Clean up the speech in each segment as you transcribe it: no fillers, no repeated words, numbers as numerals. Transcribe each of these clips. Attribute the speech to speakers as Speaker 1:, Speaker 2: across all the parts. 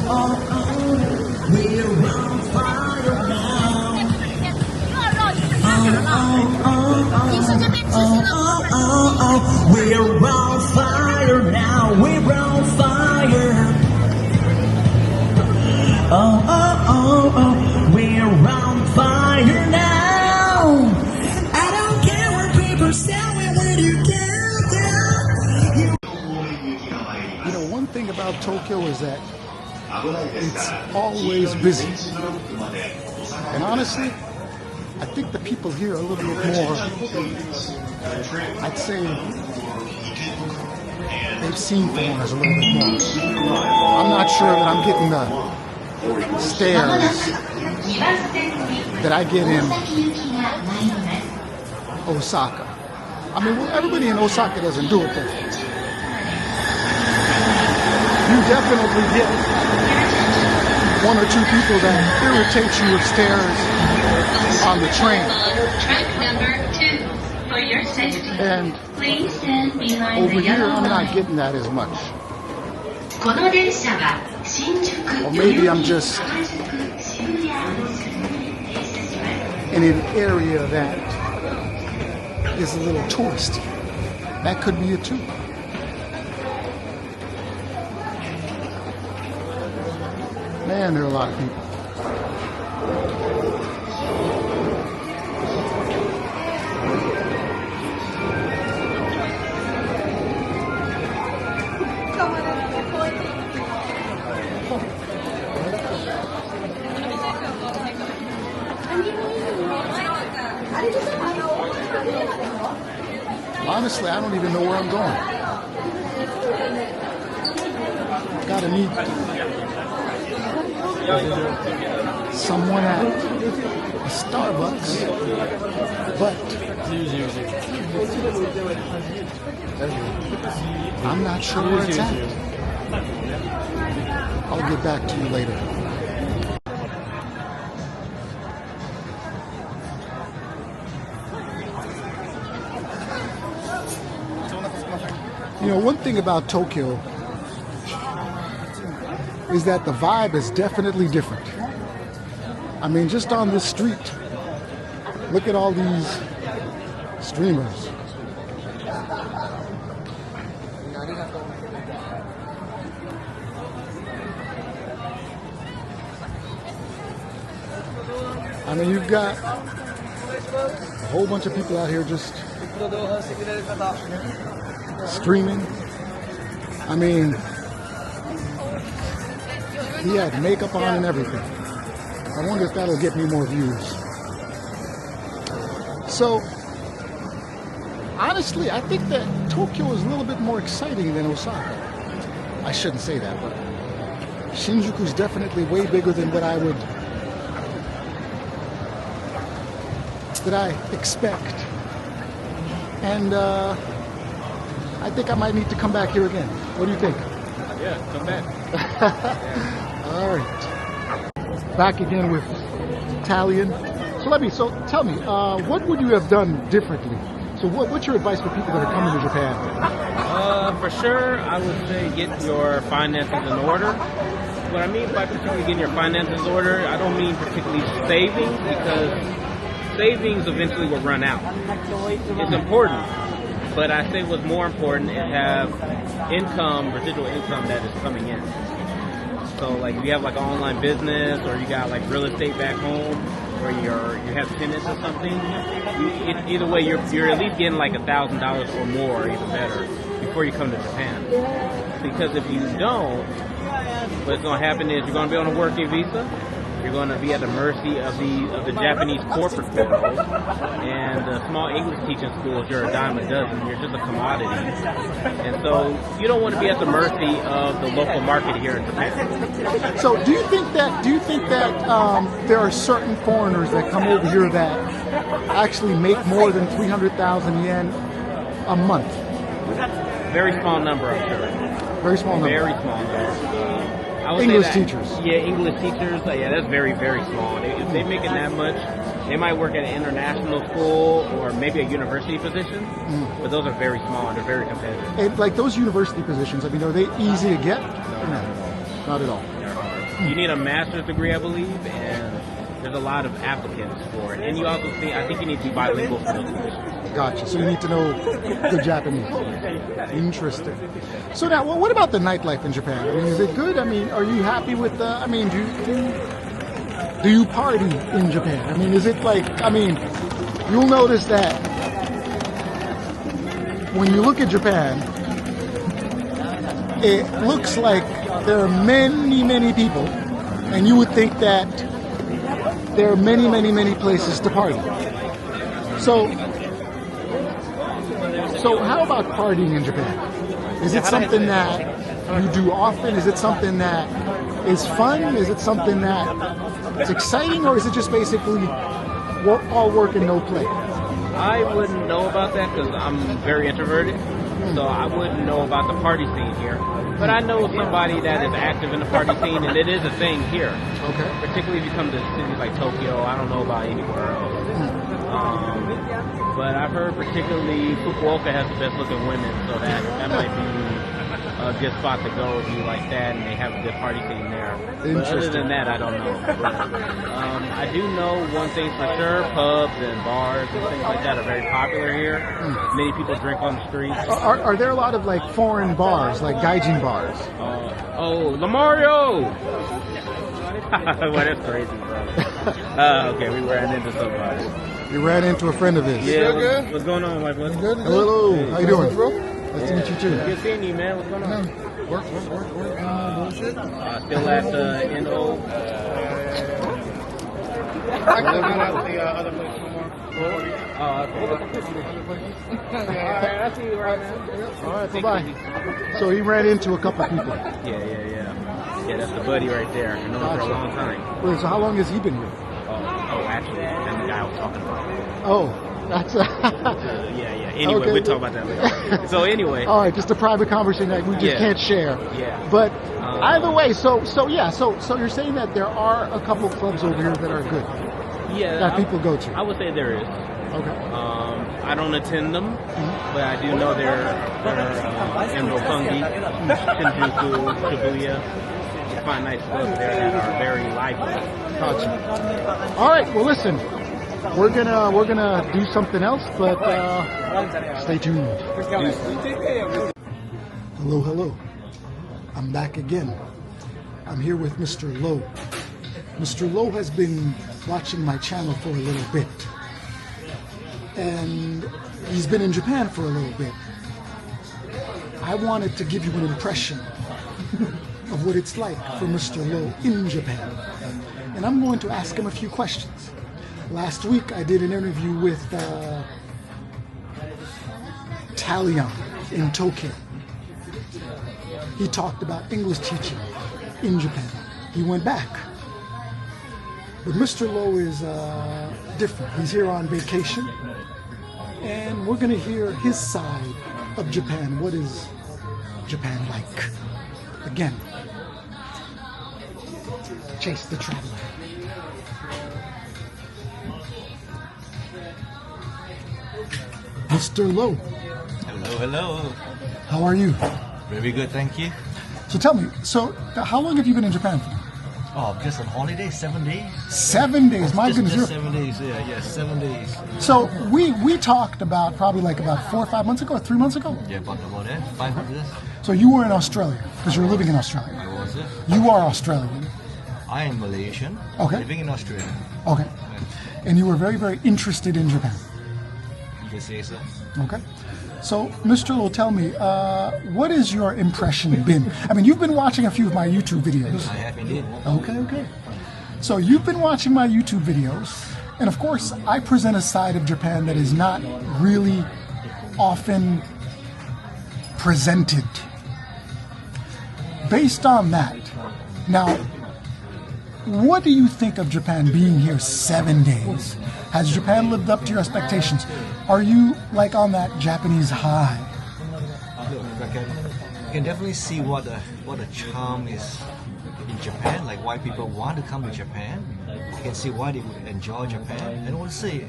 Speaker 1: we're on fire now. We're on fire now. We're on fire. We're on fire now. I don't care what people say when you get down.
Speaker 2: You know, one thing about Tokyo is that it's always busy. And honestly, I think the people here are a little bit more, I'd say, they've seen foreigners a little bit more. I'm not sure that I'm getting the stares that I get in Osaka. I mean, well, everybody in Osaka doesn't do it, but you definitely get one or two people that irritate you with stares on the train.
Speaker 3: Track number 2 for your safety.
Speaker 2: And
Speaker 3: Please stand behind
Speaker 2: over
Speaker 3: the
Speaker 2: here,
Speaker 3: yellow
Speaker 2: I'm not
Speaker 3: line.
Speaker 2: getting that as much.
Speaker 3: この電車は新宿
Speaker 2: Or maybe I'm just
Speaker 3: 原宿渋谷停車します。
Speaker 2: in an area that is a little touristy. That could be it too. Man, there are a lot of people. Honestly, I don't even know where I'm going. Gotta meet someone at a Starbucks, but I'm not sure where it's at. I'll get back to you later. You know, one thing about Tokyo is that the vibe is definitely different. I mean, just on this street, look at all these streamers. I mean, you've got a whole bunch of people out here just streaming. I mean, he had makeup on and everything. I wonder if that'll get me more views. So, honestly, I think that Tokyo is a little bit more exciting than Osaka. I shouldn't say that, but Shinjuku's definitely way bigger than what I expect. And I think I might need to come back here again. What do you think?
Speaker 4: Yeah, come back.
Speaker 2: All right. Back again with Italian. So tell me, what would you have done differently? So what's your advice for people that are coming to Japan?
Speaker 4: For sure, I would say get your finances in order. What I mean by particularly getting your finances in order, I don't mean particularly savings, because savings eventually will run out. It's important, but I say what's more important is have income, residual income that is coming in. So like if you have like an online business, or you got like real estate back home, or you have tenants or something, either way you're at least getting like $1,000 or more, even better, before you come to Japan. Because if you don't, what's going to happen is you're going to be on a working visa. You're going to be at the mercy of the Japanese corporate world, and the small English teaching schools, you're a dime a dozen. You're just a commodity, and so you don't want to be at the mercy of the local market here in Japan.
Speaker 2: So do you think that there are certain foreigners that come over here that actually make more than 300,000 yen a month?
Speaker 4: Very small number, I'm sure.
Speaker 2: Very small number.
Speaker 4: Very small number. I would
Speaker 2: English
Speaker 4: say that,
Speaker 2: teachers.
Speaker 4: Yeah, English teachers. Yeah, that's very, very small. If they make it that much, they might work at an international school or maybe a university position. But those are very small and they're very competitive.
Speaker 2: And like those university positions, I mean, are they easy to get?
Speaker 4: No, not at all.
Speaker 2: Not at all.
Speaker 4: They're hard. You need a master's degree, I believe, and there's a lot of applicants for it. And you also I think you need to be bilingual for those positions.
Speaker 2: Gotcha. So you need to know good Japanese. Interesting. So now, what about the nightlife in Japan? I mean, is it good? I mean, are you happy with the? I mean, do you party in Japan? I mean, is it like? I mean, you'll notice that when you look at Japan, it looks like there are many people, and you would think that there are many places to party. So how about partying in Japan? Is it something that you do often? Is it something that is fun? Is it something that is exciting, or is it just basically all work and no play?
Speaker 4: I wouldn't know about that because I'm very introverted, so I wouldn't know about the party scene here. But I know somebody that is active in the party scene, and it is a thing here.
Speaker 2: Okay.
Speaker 4: Particularly if you come to cities like Tokyo. I don't know about anywhere else. But I've heard particularly Fukuoka has the best looking women, so that might be a good spot to go if you like that, and they have a good party scene there. But other than that, I don't know. But, I do know one thing for sure: pubs and bars and things like that are very popular here. Many people drink on the streets.
Speaker 2: Are there a lot of like foreign bars, like gaijin bars?
Speaker 4: La Mario! Well, that's crazy, bro. Okay, we ran into somebody.
Speaker 2: You ran into a friend of his.
Speaker 4: Yeah, what's going on, my brother?
Speaker 2: Good. Hello. How you doing, bro? Nice to meet you too.
Speaker 4: Good seeing you, man. What's going on?
Speaker 5: Work. Bullshit.
Speaker 4: Still at the NO.
Speaker 5: I can go out the other place no more.
Speaker 4: Alright, I see you right now.
Speaker 2: All right, bye-bye. So he ran into a couple people.
Speaker 4: Yeah, that's the buddy right there. I know him for a long time.
Speaker 2: Wait, so how long has he been here?
Speaker 4: Actually, that's the guy I was talking about.
Speaker 2: Oh, that's
Speaker 4: yeah. Anyway,
Speaker 2: okay.
Speaker 4: we'll talk about that later. So anyway.
Speaker 2: All right, just a private conversation that we just can't share.
Speaker 4: Yeah.
Speaker 2: But either way, so you're saying that there are a couple clubs over here that are good.
Speaker 4: Yeah.
Speaker 2: That people go to.
Speaker 4: I would say there is.
Speaker 2: Okay.
Speaker 4: I don't attend them, but I do know they're in Roppongi, Shinjuku, Shibuya. You find nice clubs there that are very lively.
Speaker 2: Gotcha. All right. Well, listen, we're gonna do something else, but stay tuned. Hello. I'm back again. I'm here with Mr. Lowe. Mr. Lowe has been watching my channel for a little bit, and he's been in Japan for a little bit. I wanted to give you an impression of what it's like for Mr. Lowe in Japan. And I'm going to ask him a few questions. Last week I did an interview with Talion in Tokyo. He talked about English teaching in Japan. He went back. But Mr. Lowe is different. He's here on vacation. And we're going to hear his side of Japan. What is Japan like? Again, Chase the Traveler. Mr. Lowe.
Speaker 6: Hello.
Speaker 2: How are you?
Speaker 6: Very good, thank you.
Speaker 2: So tell me, how long have you been in Japan for?
Speaker 6: Oh, just on holiday, 7 days.
Speaker 2: 7 days, my goodness.
Speaker 6: Just 7 days, yeah, 7 days.
Speaker 2: So we talked about probably like about 4 or 5 months ago, or 3 months ago?
Speaker 6: Yeah, about that, 500.
Speaker 2: So you were in Australia, because you're living in Australia.
Speaker 6: I was it.
Speaker 2: You are Australian.
Speaker 6: I am Malaysian,
Speaker 2: Okay.
Speaker 6: living in Australia.
Speaker 2: Okay. And you were very, very interested in Japan.
Speaker 6: You can say so.
Speaker 2: Okay. So, Mr. Lowe, tell me, what has your impression been? I mean, you've been watching a few of my YouTube videos.
Speaker 6: I have indeed.
Speaker 2: Okay. So you've been watching my YouTube videos, and of course, I present a side of Japan that is not really often presented. Based on that, now, what do you think of Japan being here 7 days? Has Japan lived up to your expectations? Are you like on that Japanese high?
Speaker 6: Look, I can definitely see what the charm is in Japan, like why people want to come to Japan. I can see why they would enjoy Japan. And I want to say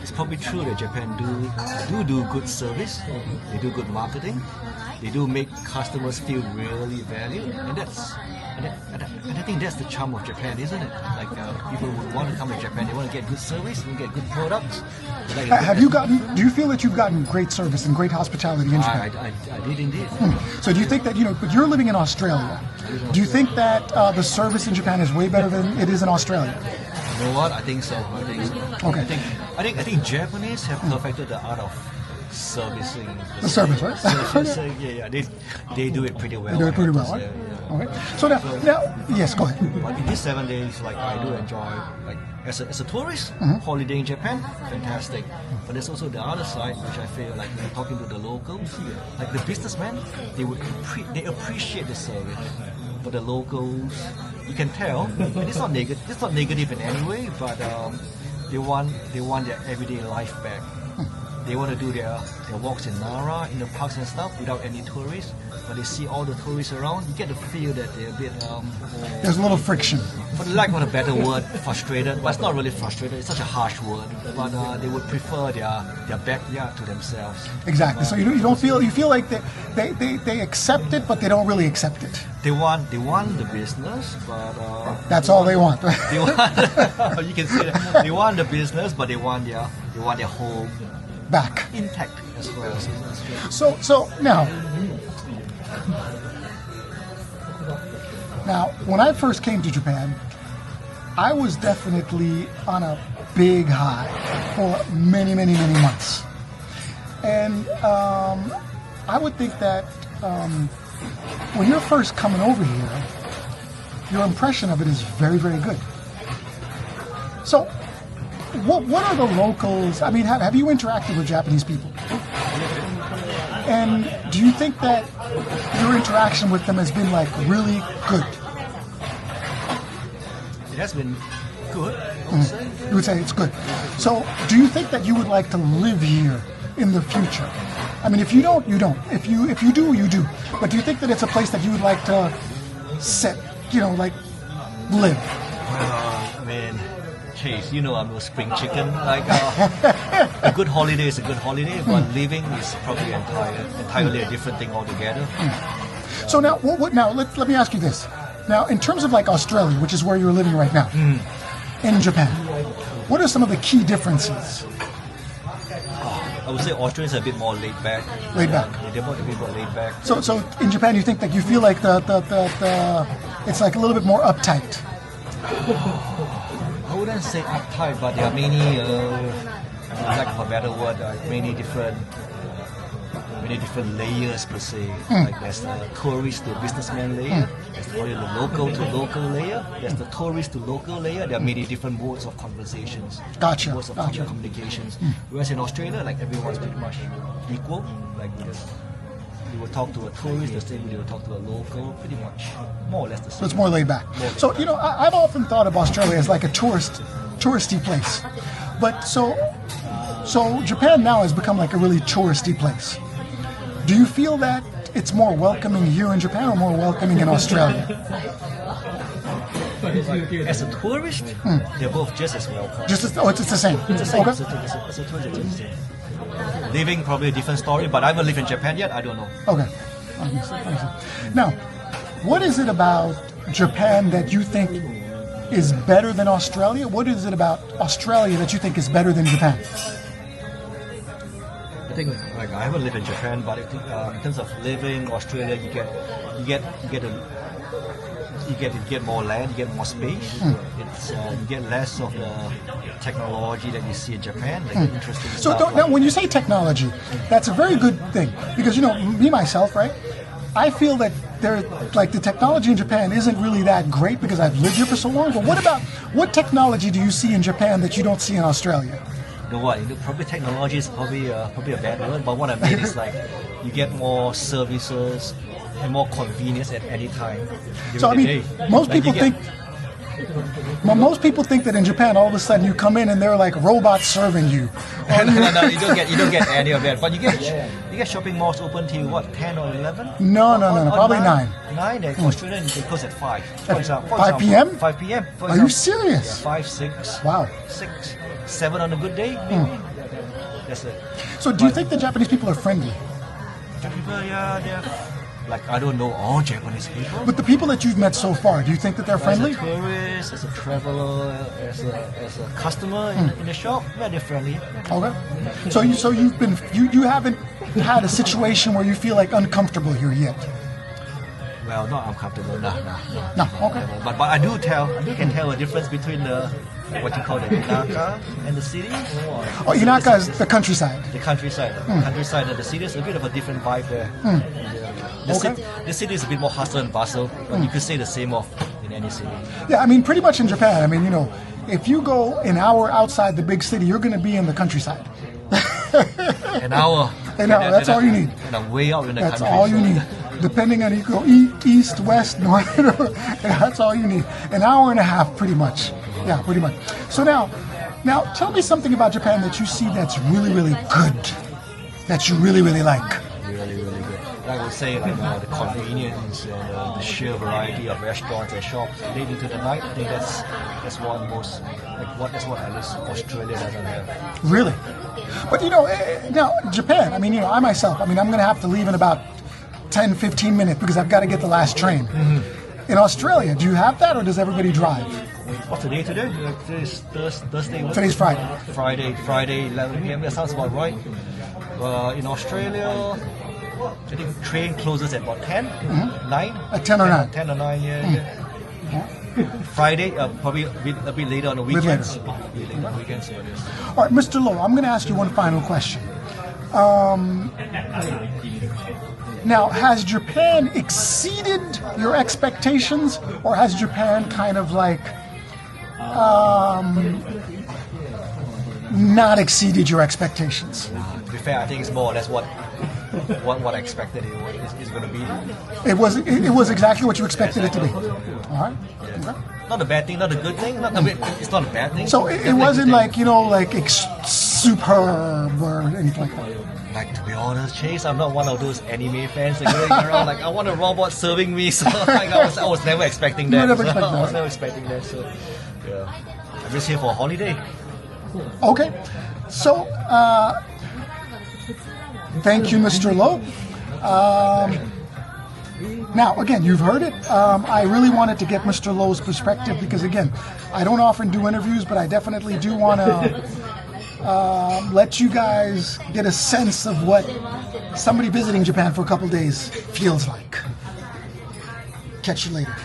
Speaker 6: it's probably true that Japan do good service, they do good marketing, they do make customers feel really valued, and I think that's the charm of Japan, isn't it? Like people would want to come to Japan, they want to get good service, they get good products. They like
Speaker 2: Do you feel that you've gotten great service and great hospitality in Japan?
Speaker 6: I did indeed.
Speaker 2: So do you think that, but you're living in Australia, do you think that the service in Japan is way better than it is in Australia?
Speaker 6: You know what? I think so.
Speaker 2: Okay.
Speaker 6: I think Japanese have perfected the art of servicing.
Speaker 2: The service, right?
Speaker 6: Servicing, yeah. They do it pretty well.
Speaker 2: They do it pretty well, right?
Speaker 6: Yeah.
Speaker 2: Okay. So now, yes, go ahead.
Speaker 6: But in these 7 days, like I do enjoy, like as a tourist, holiday in Japan, fantastic. But there's also the other side, which I feel like when talking to the locals, like the businessmen, they appreciate the service. But the locals, you can tell, and it's not negative in any way, but they want their everyday life back. They want to do their walks in Nara, in the parks and stuff, without any tourists. But they see all the tourists around, you get the feel that they're a bit
Speaker 2: There's a little friction.
Speaker 6: for the lack of a better word, frustrated. But it's not really frustrated, it's such a harsh word. But they would prefer their backyard to themselves.
Speaker 2: Exactly. So you don't feel, you feel like they accept it, but they don't really accept it.
Speaker 6: They want the business, but
Speaker 2: That's all they want.
Speaker 6: they want you can say that they want the business, but they want their home
Speaker 2: Back.
Speaker 6: intact as well.
Speaker 2: So now, when I first came to Japan, I was definitely on a big high for many, many, many months. And I would think that when you're first coming over here, your impression of it is very, very good. So, what are the locals? I mean, have you interacted with Japanese people? And do you think that your interaction with them has been like really good?
Speaker 6: It has been good, I would say.
Speaker 2: You would say it's good. So, do you think that you would like to live here in the future? I mean, if you don't, you don't. If you do, you do. But do you think that it's a place that you would like to set, like live?
Speaker 6: I mean, Chase, I'm no spring chicken. Like a good holiday is a good holiday, but living is probably entirely a different thing altogether.
Speaker 2: So now, now let me ask you this. Now, in terms of like Australia, which is where you're living right now, in Japan, what are some of the key differences?
Speaker 6: I would say Australians are a bit more laid back.
Speaker 2: Laid back.
Speaker 6: Yeah, they're a bit more laid back.
Speaker 2: So in Japan, you think that you feel like the it's like a little bit more uptight.
Speaker 6: I wouldn't say uptight, but there are many, lack of a better word, many different layers per se. Like there's the tourist to businessman layer, there's probably the local to local layer, there's the tourist to local layer. There are many different modes of conversations,
Speaker 2: Gotcha.
Speaker 6: modes of communications. Whereas in Australia, like everyone's pretty much equal. Like you will talk to a tourist the same way you will talk to a local, pretty much more or less the same.
Speaker 2: So it's more laid back. So I've often thought of Australia as like a touristy place, but so Japan now has become like a really touristy place. Do you feel that it's more welcoming here in Japan or more welcoming in Australia?
Speaker 6: As a tourist, they're both just as welcome.
Speaker 2: It's the same.
Speaker 6: It's the same.
Speaker 2: Okay.
Speaker 6: As a tourist, it's the same. Living probably a different story, but I haven't lived in Japan yet. I don't know.
Speaker 2: Okay. Now, what is it about Japan that you think is better than Australia? What is it about Australia that you think is better than Japan?
Speaker 6: I think like I haven't lived in Japan, but I think in terms of living Australia, you get more land, you get more space. It's you get less of the technology that you see in Japan, like the interesting
Speaker 2: So
Speaker 6: stuff.
Speaker 2: now, when you say technology, that's a very good thing because me myself, right? I feel that the technology in Japan isn't really that great because I've lived here for so long. But what technology do you see in Japan that you don't see in Australia?
Speaker 6: You know what? Probably technology is probably a bad word, but what I mean is like you get more services and more convenience at any time.
Speaker 2: So I mean, most people think that in Japan, all of a sudden you come in and they're like robots serving you.
Speaker 6: No, you don't get any of that. But you get shopping malls open till what, 10 or 11?
Speaker 2: No, probably 9.
Speaker 6: 9. In Australia, you can close at 5. For example,
Speaker 2: 5 p.m.
Speaker 6: 5 p.m.
Speaker 2: Are you serious?
Speaker 6: Yeah, 5, 6.
Speaker 2: Wow.
Speaker 6: 6, 7 on a good day, maybe. That's it.
Speaker 2: So do you think the Japanese people are friendly?
Speaker 6: People, yeah, they're like, I don't know all Japanese people.
Speaker 2: But the people that you've met so far, do you think that they're friendly?
Speaker 6: As a tourist, as a traveler, as a customer in the shop, yeah, they're friendly.
Speaker 2: Okay. So you haven't had a situation where you feel like uncomfortable here yet?
Speaker 6: Well, not uncomfortable, no.
Speaker 2: No. Okay.
Speaker 6: But I can tell a difference between the what you call the Inaka and the city.
Speaker 2: Oh, Inaka is the countryside.
Speaker 6: The countryside. Countryside and the city is a bit of a different vibe there. Yeah. The city is a bit more hustle and bustle, but you could say the same of in any city.
Speaker 2: Yeah, I mean, pretty much in Japan. I mean, you know, if you go an hour outside the big city, you're going to be in the countryside.
Speaker 6: An hour.
Speaker 2: That's all you need.
Speaker 6: And I'm way out in the
Speaker 2: That's
Speaker 6: country.
Speaker 2: all you need. Depending on you go east, west, north, that's all you need. An hour and a half, pretty much. Yeah, pretty much. So now tell me something about Japan that you see that's really, really good, that you really, really like.
Speaker 6: Really, really good. I would say like the convenience and the sheer variety of restaurants and shops late into the night. I think that's one most that's what at least Australia doesn't have.
Speaker 2: Really? But you know, now Japan. I mean, you know, I myself. I mean, I'm going to have to leave in about 10, 15 minutes because I've got to get the last train. In Australia, do you have that, or does everybody drive?
Speaker 6: What's the day today? Today's Thursday.
Speaker 2: Today's Friday.
Speaker 6: Friday, 11 p.m. That sounds about right. In Australia, I think train closes at about 10, 9?
Speaker 2: At 10 or 9.
Speaker 6: 10 or 9, yeah. Friday, probably a bit later on the weekends.
Speaker 2: later.
Speaker 6: A bit later on the weekends. So yes.
Speaker 2: All right, Mr. Lowe, I'm going to ask you one final question. Now, has Japan exceeded your expectations, or has Japan kind of like not exceeded your expectations?
Speaker 6: To be fair, I think it's more or less what I expected is going to be.
Speaker 2: It was exactly what you expected it to be. All right. Okay.
Speaker 6: Not a bad thing, not a good thing. It's not a bad thing.
Speaker 2: So it wasn't like, you know, like superb or anything like that.
Speaker 6: Like, to be honest, Chase, I'm not one of those anime fans that going around like, I want a robot serving me. So like, I was never expecting that.
Speaker 2: You were never expecting that.
Speaker 6: I was never expecting that. So yeah, I'm just here for a holiday.
Speaker 2: Okay. So thank you, Mr. Lowe. Now, again, you've heard it. I really wanted to get Mr. Lowe's perspective because, again, I don't often do interviews, but I definitely do want to let you guys get a sense of what somebody visiting Japan for a couple days feels like. Catch you later.